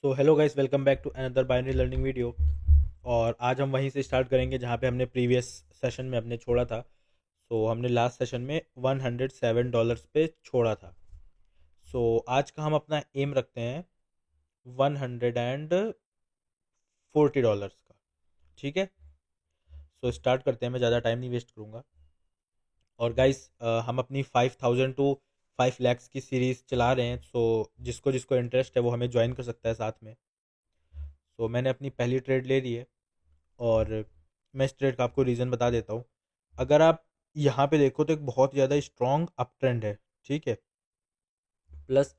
So hello guys, welcome back to another binary learning video. और आज हम वहीं से स्टार्ट करेंगे जहाँ पे हमने प्रीवियस सेशन में हमने छोड़ा था। हमने लास्ट सेशन में $107 पे छोड़ा था। आज का हम अपना एम रखते हैं $140 का। ठीक है। स्टार्ट करते हैं, मैं ज़्यादा टाइम नहीं वेस्ट करूँगा। और गाइस, हम अपनी 5000 टू 5 lakhs की सीरीज़ चला रहे हैं। जिसको जिसको इंटरेस्ट है वो हमें ज्वाइन कर सकता है साथ में। मैंने अपनी पहली ट्रेड ले ली है। और मैं इस ट्रेड का आपको रीज़न बता देता हूँ। अगर आप यहाँ पे देखो तो एक बहुत ज़्यादा स्ट्रॉन्ग अप ट्रेंड है। ठीक है। प्लस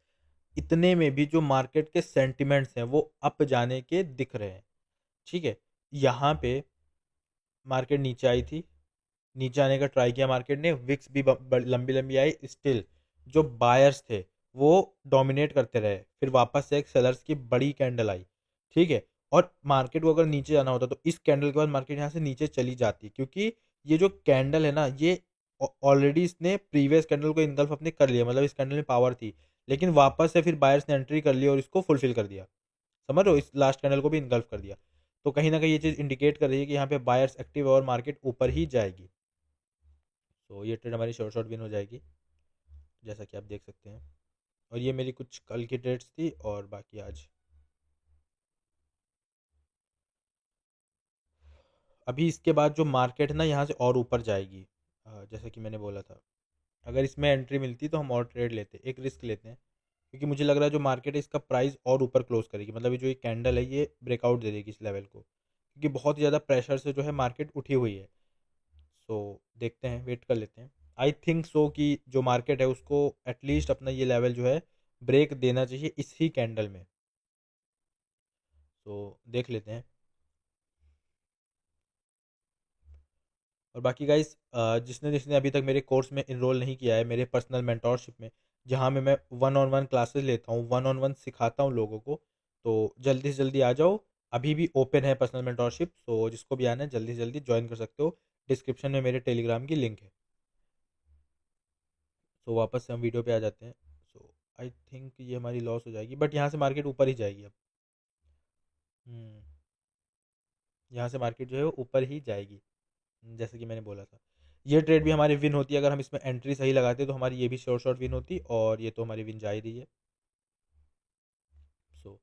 इतने में भी जो मार्केट के सेंटिमेंट्स हैं वो अप जाने के दिख रहे हैं। ठीक है। यहाँ पे मार्केट नीचे आई थी, नीचे आने का ट्राई किया मार्केट ने, विक्स भी लंबी लंबी आई, स्टिल जो बायर्स थे वो डोमिनेट करते रहे। फिर वापस से एक सेलर्स की बड़ी कैंडल आई। ठीक है। और मार्केट को अगर नीचे जाना होता तो इस कैंडल के बाद मार्केट यहाँ से नीचे चली जाती, क्योंकि ये जो कैंडल है ना, ये ऑलरेडी इसने प्रीवियस कैंडल को इनगल्फ अपने कर लिया, मतलब इस कैंडल में पावर थी। लेकिन वापस से फिर बायर्स ने एंट्री कर ली और इसको फुलफिल कर दिया। समझ रहे हो, इस लास्ट कैंडल को भी इनगल्फ कर दिया। तो कहीं ना कहीं ये चीज़ इंडिकेट कर रही है कि यहाँ पे बायर्स एक्टिव है और मार्केट ऊपर ही जाएगी। ये ट्रेड हमारी शॉर्ट शॉर्ट विन हो जाएगी, जैसा कि आप देख सकते हैं। और ये मेरी कुछ कल की ट्रेड्स थी और बाकी आज। अभी इसके बाद जो मार्केट है ना, यहाँ से और ऊपर जाएगी। जैसा कि मैंने बोला था, अगर इसमें एंट्री मिलती तो हम और ट्रेड लेते, एक रिस्क लेते हैं। क्योंकि मुझे लग रहा है जो मार्केट है इसका प्राइस और ऊपर क्लोज करेगी, मतलब ये जो ये कैंडल है ये ब्रेकआउट दे देगी इस लेवल को, क्योंकि बहुत ज़्यादा प्रेशर से जो है मार्केट उठी हुई है। देखते हैं, वेट कर लेते हैं। आई थिंक सो कि जो मार्केट है उसको एटलीस्ट अपना ये लेवल जो है ब्रेक देना चाहिए इसी कैंडल में। देख लेते हैं। और बाकी गाइस, जिसने जिसने अभी तक मेरे कोर्स में इनरोल नहीं किया है, मेरे पर्सनल मेंटोरशिप में, जहाँ में मैं वन ऑन वन क्लासेस लेता हूँ, वन ऑन वन सिखाता हूँ लोगों को, तो जल्दी से जल्दी आ जाओ। अभी भी ओपन है पर्सनल मेंटोरशिप, जिसको भी आना है जल्दी से जल्दी ज्वाइन कर सकते हो। डिस्क्रिप्शन में मेरे टेलीग्राम की लिंक है। वापस से हम वीडियो पे आ जाते हैं। आई थिंक ये हमारी लॉस हो जाएगी, बट यहाँ से मार्केट ऊपर ही जाएगी अब। हम्म, यहाँ से मार्केट जो है वो ऊपर ही जाएगी, जैसे कि मैंने बोला था। ये ट्रेड भी हमारी विन होती है, अगर हम इसमें एंट्री सही लगाते तो हमारी ये भी शॉर्ट शॉर्ट विन होती, और ये तो हमारी विन जा ही रही है। सो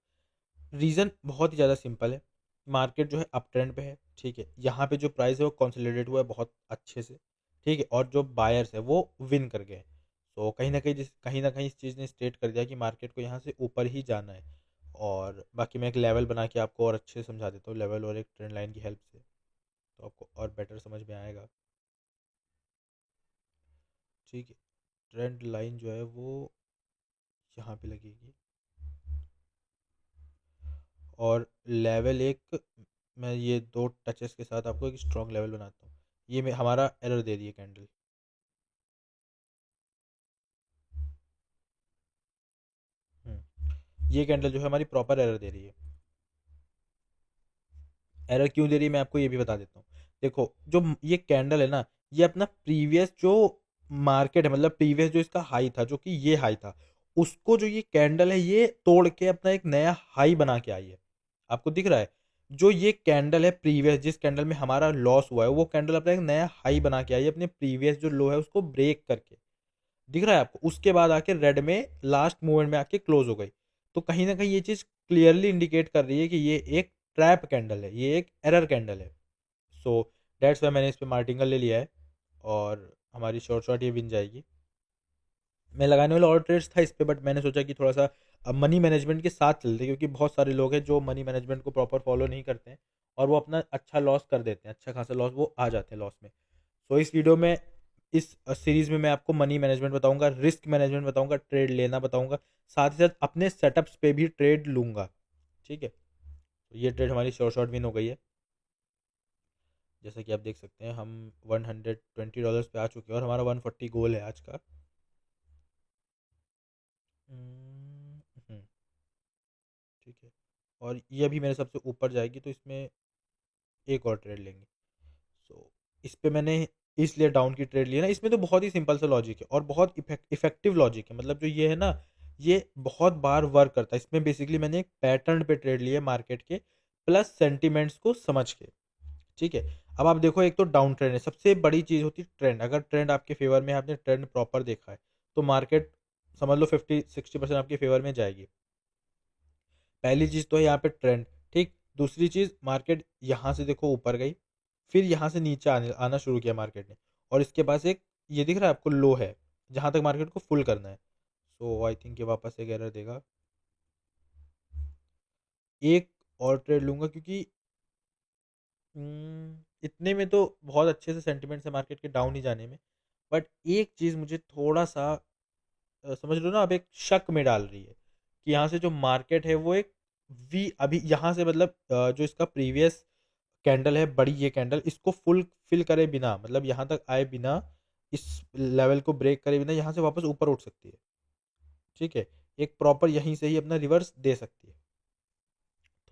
रीज़न बहुत ही ज़्यादा सिंपल है। मार्केट जो है अप ट्रेंड पे है। ठीक है। यहाँ पे जो प्राइस है वो कंसोलिडेट हुआ है बहुत अच्छे से। ठीक है। और जो बायर्स है वो विन कर गए। कहीं ना कहीं इस चीज़ ने स्टेट कर दिया कि मार्केट को यहाँ से ऊपर ही जाना है। और बाकी मैं एक लेवल बना के आपको और अच्छे से समझा देता हूँ, लेवल और एक ट्रेंड लाइन की हेल्प से, तो आपको और बेटर समझ में आएगा। ठीक है। ट्रेंड लाइन जो है वो यहाँ पे लगेगी। और लेवल एक, मैं ये दो टचेस के साथ आपको एक स्ट्रॉन्ग लेवल बनाता हूँ। ये हमारा एरर दे रही है कैंडल। ये कैंडल जो है हमारी प्रॉपर एरर दे रही है। एरर क्यों दे रही है मैं आपको ये भी बता देता हूँ। देखो, जो ये कैंडल है ना, ये अपना प्रीवियस जो मार्केट है, मतलब प्रीवियस जो इसका हाई था, जो कि ये हाई था, उसको जो ये कैंडल है ये तोड़ के अपना एक नया हाई बना के आई है। आपको दिख रहा है, जो ये कैंडल है प्रीवियस, जिस कैंडल में हमारा लॉस हुआ है, वो कैंडल अपना एक नया हाई बना के आई है, अपने प्रीवियस जो लो है उसको ब्रेक करके। दिख रहा है आपको, उसके बाद आके रेड में लास्ट मूवमेंट में आके क्लोज हो गई। तो कहीं ना कहीं ये चीज क्लियरली इंडिकेट कर रही है कि ये एक ट्रैप कैंडल है, ये एक एरर कैंडल है। सो डेट्स वाई मैंने इस पे मार्टिंगल ले लिया है, और हमारी शॉर्ट शॉर्ट ये बिन जाएगी। मैं लगाने वाला और ट्रेड्स था इस पे, बट मैंने सोचा कि थोड़ा सा मनी मैनेजमेंट के साथ चलते, क्योंकि बहुत सारे लोग हैं जो मनी मैनेजमेंट को प्रॉपर फॉलो नहीं करते हैं, और वो अपना अच्छा लॉस कर देते हैं, अच्छा खासा लॉस वो आ जाते हैं लॉस में। इस वीडियो में, इस सीरीज में मैं आपको मनी मैनेजमेंट बताऊंगा, रिस्क मैनेजमेंट बताऊंगा, ट्रेड लेना बताऊंगा, साथ ही साथ अपने सेटअप्स पे भी ट्रेड लूंगा। ठीक है। ये ट्रेड हमारी शॉर्ट शॉर्ट विन हो गई है। जैसा कि आप देख सकते हैं, हम $120 पे आ चुके हैं और हमारा 140 गोल है आज का। हम्म, ठीक है। और ये अभी मेरे सबसे ऊपर जाएगी, तो इसमें एक और ट्रेड लेंगे। इस पे मैंने इसलिए डाउन की ट्रेड ली है ना, इसमें तो बहुत ही सिंपल सा लॉजिक है और बहुत इफेक्टिव लॉजिक है। मतलब जो ये है ना, ये बहुत बार वर्क करता है। इसमें बेसिकली मैंने एक पैटर्न पे ट्रेड लिया मार्केट के, प्लस सेंटिमेंट्स को समझ के, ठीक है। अब आप देखो, एक तो डाउन ट्रेंड है, सबसे बड़ी चीज़ होती है ट्रेंड। अगर ट्रेंड आपके फेवर में है, आपने ट्रेंड प्रॉपर देखा है, तो मार्केट समझ लो 50-60% आपके फेवर में जाएगी। पहली चीज़ तो है यहाँ पे ट्रेंड, ठीक। दूसरी चीज़, मार्केट यहाँ से देखो ऊपर गई, फिर यहाँ से नीचे आना शुरू किया मार्केट ने, और इसके पास एक ये दिख रहा है आपको लो है, जहाँ तक मार्केट को फुल करना है। सो आई थिंक ये वापस एक एरर देगा। एक और ट्रेड लूंगा, क्योंकि इतने में तो बहुत अच्छे से सेंटिमेंट्स है मार्केट के डाउन ही जाने में। बट एक चीज़ मुझे थोड़ा सा समझ लो ना, अब एक शक में डाल रही है कि यहाँ से जो मार्केट है वो एक वी, अभी यहाँ से मतलब जो इसका प्रीवियस कैंडल है बड़ी, ये कैंडल इसको फुल फिल करे बिना, मतलब यहाँ तक आए बिना, इस लेवल को ब्रेक करे बिना यहाँ से वापस ऊपर उठ सकती है, ठीक है। एक प्रॉपर यहीं से ही अपना रिवर्स दे सकती है।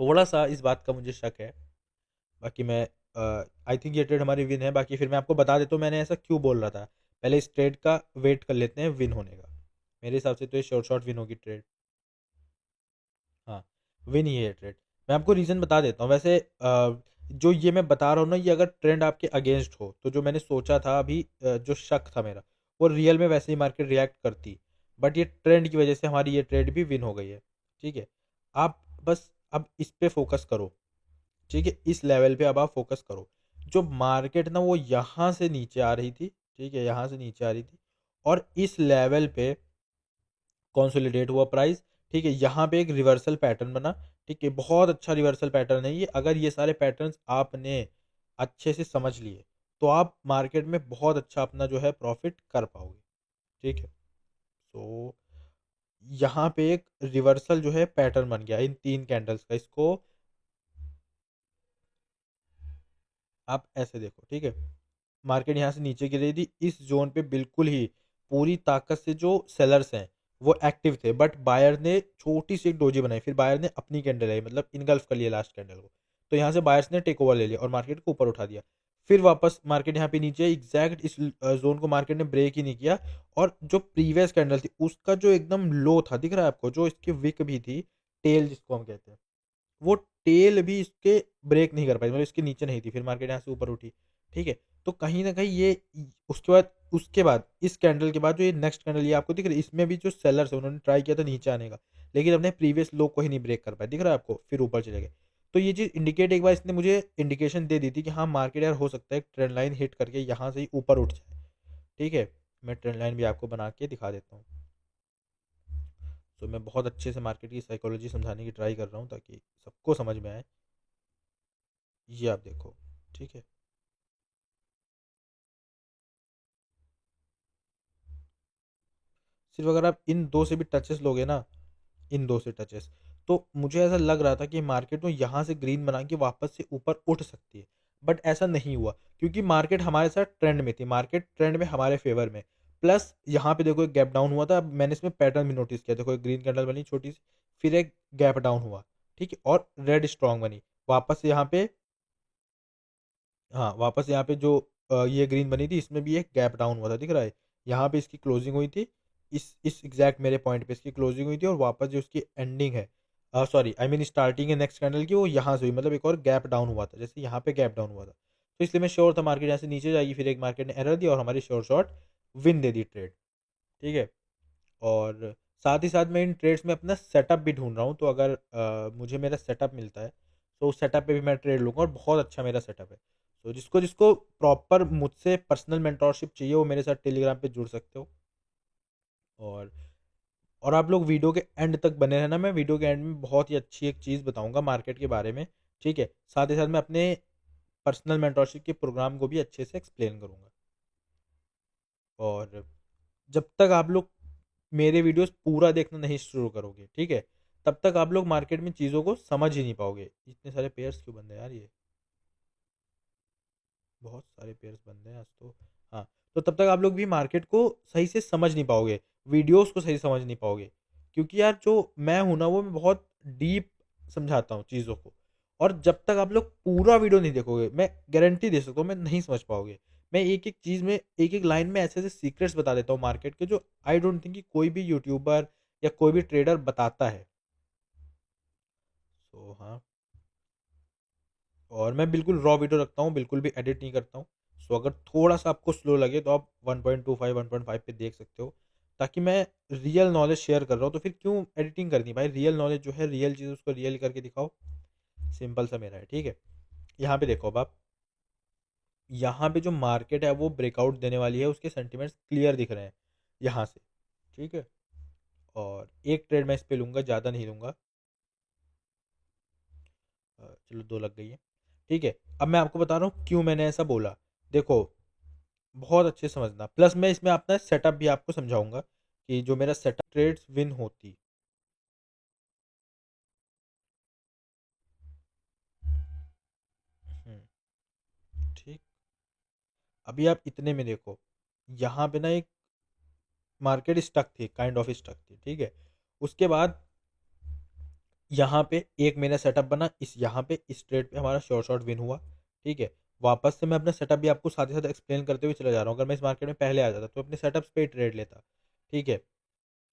थोड़ा सा इस बात का मुझे शक है। बाकी मैं आई थिंक ये ट्रेड हमारी विन है। बाकी फिर मैं आपको बता देता हूँ मैंने ऐसा क्यों बोल रहा था। पहले इस ट्रेड का वेट कर लेते हैं विन होने का। मेरे हिसाब से तो ये शॉर्ट शॉर्ट विन होगी ट्रेड। हाँ, विन ही है ट्रेड। मैं आपको रीज़न बता देता हूँ वैसे। जो ये मैं बता रहा हूँ ना, ये अगर ट्रेंड आपके अगेंस्ट हो, तो जो मैंने सोचा था अभी, जो शक था मेरा, वो रियल में वैसे ही मार्केट रिएक्ट करती। बट ये ट्रेंड की वजह से हमारी ये ट्रेड भी विन हो गई है, ठीक है। आप बस अब इस पे फोकस करो, ठीक है। इस लेवल पे अब आप फोकस करो। जो मार्केट ना वो यहाँ से नीचे आ रही थी, ठीक है, यहाँ से नीचे आ रही थी, और इस लेवल पे कंसोलिडेट हुआ प्राइस, ठीक है। यहाँ पे एक रिवर्सल पैटर्न बना, ठीक है। बहुत अच्छा रिवर्सल पैटर्न है ये। अगर ये सारे पैटर्न्स आपने अच्छे से समझ लिए, तो आप मार्केट में बहुत अच्छा अपना जो है प्रॉफिट कर पाओगे, ठीक है। तो यहाँ पे एक रिवर्सल जो है पैटर्न बन गया इन 3 कैंडल्स का। इसको आप ऐसे देखो, ठीक है। मार्केट यहाँ से नीचे गिर रही थी, इस जोन पे बिल्कुल ही पूरी ताकत से जो सेलर्स हैं वो एक्टिव थे, बट बायर ने छोटी सी एक डोजी बनाई, फिर बायर ने अपनी कैंडल आई, मतलब इनगल्फ कर लिया लास्ट कैंडल को। तो यहाँ से बायर्स ने टेक ओवर ले लिया और मार्केट को ऊपर उठा दिया। फिर वापस मार्केट यहाँ पे नीचे एग्जैक्ट इस जोन को मार्केट ने ब्रेक ही नहीं किया, और जो प्रीवियस कैंडल थी उसका जो एकदम लो था, दिख रहा है आपको, जो इसकी विक भी थी, टेल जिसको हम कहते हैं, वो टेल भी इसके ब्रेक नहीं कर पाई, मतलब इसके नीचे नहीं थी। फिर मार्केट यहाँ से ऊपर उठी, ठीक है। तो कहीं ना कहीं ये उसके बाद इस कैंडल के बाद जो ये नेक्स्ट कैंडल ये आपको दिख रहा है, इसमें भी जो सेलर्स है उन्होंने ट्राई किया था नीचे आने का, लेकिन अपने प्रीवियस लो को ही नहीं ब्रेक कर पाए, दिख रहा है आपको, फिर ऊपर चले गए। तो ये चीज़ इंडिकेट, एक बार इसने मुझे इंडिकेशन दे दी थी कि हाँ मार्केट यार हो सकता है ट्रेंड लाइन हिट करके यहाँ से ही ऊपर उठ जाए, ठीक है। मैं ट्रेंड लाइन भी आपको बना के दिखा देता हूँ। तो मैं बहुत अच्छे से मार्केट की साइकोलॉजी समझाने की ट्राई कर रहा हूँ ताकि सबको समझ में आए। ये आप देखो, ठीक है। सिर्फ अगर आप इन दो से भी टचेस लोगे ना, इन दो से टचेस, तो मुझे ऐसा लग रहा था कि मार्केट में यहाँ से ग्रीन बना के वापस से ऊपर उठ सकती है। बट ऐसा नहीं हुआ, क्योंकि मार्केट हमारे साथ ट्रेंड में थी, मार्केट ट्रेंड में हमारे फेवर में। प्लस यहाँ पे देखो एक गैप डाउन हुआ था, मैंने इसमें पैटर्न भी नोटिस किया। देखो एक ग्रीन कैंडल बनी छोटी सी, फिर एक गैप डाउन हुआ, ठीक है, और रेड स्ट्रॉन्ग बनी वापस से यहाँ पे। हाँ, वापस यहाँ पे जो ये ग्रीन बनी थी, इसमें भी एक गैप डाउन हुआ था, दिख रहा है। यहाँ पे इसकी क्लोजिंग हुई थी, इस एग्जैक्ट मेरे पॉइंट पे इसकी क्लोजिंग हुई थी, और वापस जो उसकी एंडिंग है, सॉरी आई मीन स्टार्टिंग है नेक्स्ट कैंडल की, वो यहाँ से हुई, मतलब एक और गैप डाउन हुआ था, जैसे यहाँ पे गैप डाउन हुआ था। तो इसलिए मैं श्योर था मार्केट यहाँ से नीचे जाएगी। फिर एक मार्केट ने एरर दिया और हमारी श्योर शॉट विन दे दी ट्रेड, ठीक है। और साथ ही साथ मैं इन ट्रेड्स में अपना सेटअप भी ढूंढ रहा हूँ, तो अगर मुझे मेरा सेटअप मिलता है, तो उस सेटअप पे भी मैं ट्रेड लूँगा, और बहुत अच्छा मेरा सेटअप है। तो जिसको जिसको प्रॉपर मुझसे पर्सनल मेंटोरशिप चाहिए, वो मेरे साथ टेलीग्राम पे जुड़ सकते हो। और और आप लोग वीडियो के एंड तक बने रहना। मैं वीडियो के एंड में बहुत ही अच्छी एक चीज़ बताऊंगा मार्केट के बारे में, ठीक है। साथ ही साथ मैं अपने पर्सनल मेंटोरशिप के प्रोग्राम को भी अच्छे से एक्सप्लेन करूंगा। और जब तक आप लोग मेरे वीडियोस पूरा देखना नहीं शुरू करोगे, ठीक है, तब तक आप लोग मार्केट में चीज़ों को समझ ही नहीं पाओगे। इतने सारे पेयर्स क्यों बन रहे हैं यार, ये बहुत सारे पेयर्स बन रहे हैं आज तो। हाँ, तो तब तक आप लोग भी मार्केट को सही से समझ नहीं पाओगे, वीडियोस को सही समझ नहीं पाओगे। क्योंकि यार जो मैं हूं ना, वो मैं बहुत डीप समझाता हूँ चीज़ों को। और जब तक आप लोग पूरा वीडियो नहीं देखोगे, मैं गारंटी दे सकता हूँ, मैं नहीं समझ पाओगे। मैं एक एक चीज़ में, एक एक लाइन में ऐसे ऐसे सीक्रेट्स बता देता हूँ मार्केट के, जो आई डोंट थिंक कि कोई भी यूट्यूबर या कोई भी ट्रेडर बताता है। सो हाँ, और मैं बिल्कुल रॉ वीडियो रखता हूँ, बिल्कुल भी एडिट नहीं करता हूँ। सो अगर थोड़ा सा आपको स्लो लगे तो आप 1.25 1.5 पे देख सकते हो, ताकि मैं रियल नॉलेज शेयर कर रहा हूँ तो फिर क्यों एडिटिंग करनी भाई। रियल नॉलेज जो है, रियल चीज़ उसको रियल करके दिखाओ, सिंपल सा मेरा है, ठीक है। यहाँ पे देखो अब आप, यहाँ पे जो मार्केट है वो ब्रेकआउट देने वाली है, उसके सेंटिमेंट्स क्लियर दिख रहे हैं यहाँ से, ठीक है। और एक ट्रेड मैं इस पे लूँगा, ज़्यादा नहीं लूँगा। चलो 2 लग गई है, ठीक है। अब मैं आपको बता रहा हूँ क्यों मैंने ऐसा बोला। देखो, बहुत अच्छे से समझना, प्लस मैं इसमें अपना सेटअप भी आपको समझाऊंगा कि जो मेरा सेटअप ट्रेड्स विन होती। ठीक, अभी आप इतने में देखो, यहाँ पे ना एक मार्केट स्टक थी, काइंड ऑफ स्टक थी, ठीक है। उसके बाद यहाँ पे एक मेरा सेटअप बना, इस यहाँ पे इस ट्रेड पे हमारा शॉर्ट शॉर्ट विन हुआ, ठीक है। वापस से मैं अपना सेटअप भी आपको साथ ही साथ एक्सप्लेन करते हुए चला जा रहा हूँ। अगर मैं इस मार्केट में पहले आ जाता तो अपने सेटअप्स पे ही ट्रेड लेता, ठीक है।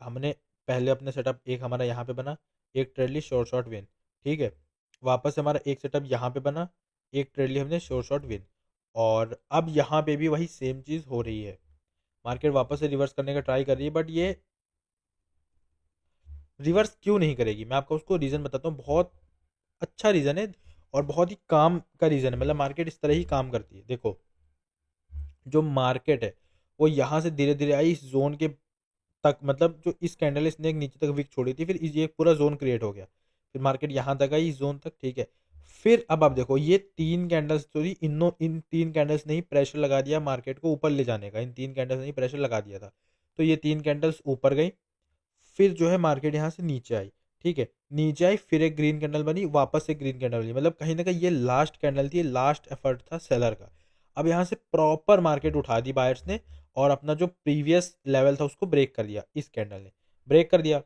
हमने पहले अपने सेटअप एक हमारा यहाँ पे बना, एक ट्रेड ली शॉर्ट शॉर्ट विन, ठीक है। वापस से हमारा एक सेटअप यहाँ पे बना, एक ट्रेड ली हमने शॉर्ट शॉर्ट विन। और अब यहाँ पे भी वही सेम चीज़ हो रही है, मार्केट वापस से रिवर्स करने का ट्राई कर रही है, बट ये रिवर्स क्यों नहीं करेगी मैं आपको उसको रीज़न बताता हूँ। बहुत अच्छा रीज़न है और बहुत ही काम का रीज़न है, मतलब मार्केट इस तरह ही काम करती है। देखो, जो मार्केट है वो यहाँ से धीरे धीरे आई इस जोन के तक, मतलब जो इस कैंडल इसने एक नीचे तक विक छोड़ी थी, फिर ये एक पूरा जोन क्रिएट हो गया, फिर मार्केट यहाँ तक आई इस जोन तक, ठीक है। फिर अब आप देखो, ये 3 कैंडल्स तो इन 3 कैंडल्स ने ही प्रेशर लगा दिया मार्केट को ऊपर ले जाने का, इन 3 कैंडल्स ने ही प्रेशर लगा दिया था। तो ये 3 कैंडल्स ऊपर गई, फिर जो है मार्केट यहाँ से नीचे आई, ठीक है। नीचे आई, फिर एक ग्रीन कैंडल बनी, वापस से ग्रीन कैंडल बनी, मतलब कहीं ना कहीं ये लास्ट कैंडल थी, लास्ट एफर्ट था सेलर का। अब यहाँ से प्रॉपर मार्केट उठा दी बायर्स ने, और अपना जो प्रीवियस लेवल था उसको ब्रेक कर दिया, इस कैंडल ने ब्रेक कर दिया,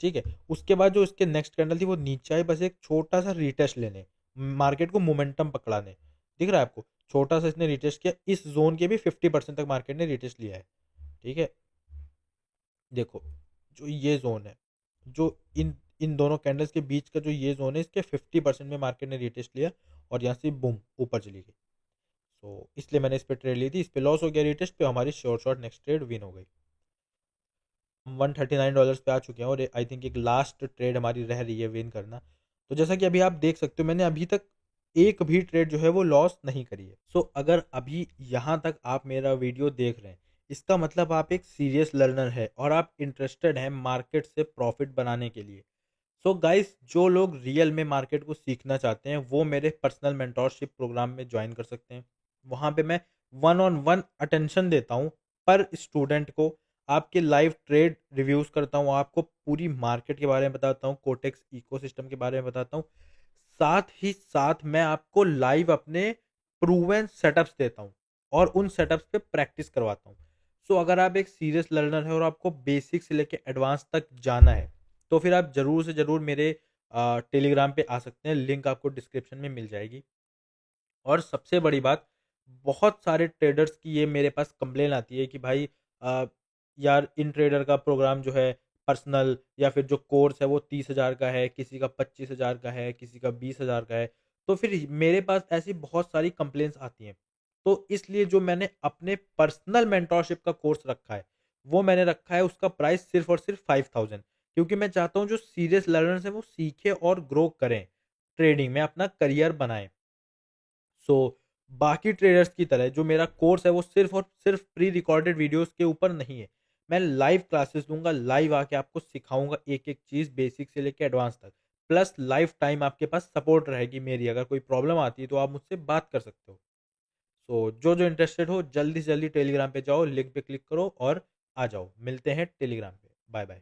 ठीक है। उसके बाद जो इसके नेक्स्ट कैंडल थी वो नीचे आई, बस एक छोटा सा रिटेस्ट लेने, मार्केट को मोमेंटम पकड़ाने। दिख रहा है आपको, छोटा सा इसने रिटेस्ट किया, इस जोन के भी 50% तक मार्केट ने रिटेस्ट लिया है, ठीक है। देखो, जो ये जोन है, जो इन इन दोनों कैंडल्स के बीच का जो ये जोन है, इसके 50% में मार्केट ने रिटेस्ट लिया, और यहाँ से बूम ऊपर चली गई। तो इसलिए मैंने इस पे ट्रेड ली थी, इस पे लॉस हो गया रिटेस्ट पे, हमारी short short next trade win हो गई। हम $139 पे आ चुके हैं, और आई थिंक एक लास्ट ट्रेड हमारी रह रही है विन करना। तो जैसा कि अभी आप देख सकते हो, मैंने अभी तक एक भी ट्रेड जो है वो लॉस नहीं करी है। सो अगर अभी यहाँ तक आप मेरा वीडियो देख रहे हैं, इसका मतलब आप एक सीरियस लर्नर है और आप इंटरेस्टेड हैं मार्केट से प्रॉफिट बनाने के लिए। सो गाइस, जो लोग रियल में मार्केट को सीखना चाहते हैं वो मेरे पर्सनल मेंटोरशिप प्रोग्राम में ज्वाइन कर सकते हैं। वहाँ पे मैं वन ऑन वन अटेंशन देता हूँ पर स्टूडेंट को, आपके लाइव ट्रेड रिव्यूज़ करता हूँ, आपको पूरी मार्केट के बारे में बताता हूँ, कोटेक्स इकोसिस्टम के बारे में बताता हूँ। साथ ही साथ मैं आपको लाइव अपने प्रूवन सेटअप्स देता हूँ और उन सेटअप्स पे प्रैक्टिस करवाता हूँ। सो अगर आप एक सीरियस लर्नर है और आपको बेसिक से लेके एडवांस तक जाना है, तो फिर आप ज़रूर से ज़रूर मेरे टेलीग्राम पे आ सकते हैं, लिंक आपको डिस्क्रिप्शन में मिल जाएगी। और सबसे बड़ी बात, बहुत सारे ट्रेडर्स की ये मेरे पास कंप्लेन आती है कि भाई अ, यार इन ट्रेडर का प्रोग्राम जो है पर्सनल या फिर जो कोर्स है वो 30,000 का है, किसी का 25,000 का है, किसी का 20,000 का है। तो फिर मेरे पास ऐसी बहुत सारी कंप्लेंट्स आती हैं। तो इसलिए जो मैंने अपने पर्सनल मेंटोरशिप का कोर्स रखा है, वो मैंने रखा है, उसका प्राइस सिर्फ और सिर्फ 5,000, क्योंकि मैं चाहता हूँ जो सीरियस लर्नर्स हैं वो सीखें और ग्रो करें, ट्रेडिंग में अपना करियर बनाएं। सो बाकी ट्रेडर्स की तरह जो मेरा कोर्स है वो सिर्फ और सिर्फ प्री रिकॉर्डेड वीडियोस के ऊपर नहीं है। मैं लाइव क्लासेस दूंगा, लाइव आके आपको सिखाऊंगा एक एक चीज़ बेसिक से लेके एडवांस तक। प्लस लाइफ टाइम आपके पास सपोर्ट रहेगी मेरी, अगर कोई प्रॉब्लम आती है तो आप मुझसे बात कर सकते हो। सो जो जो इंटरेस्टेड हो जल्दी से जल्दी टेलीग्राम पे जाओ, लिंक पे क्लिक करो और आ जाओ, मिलते हैं टेलीग्राम पे। Bye bye.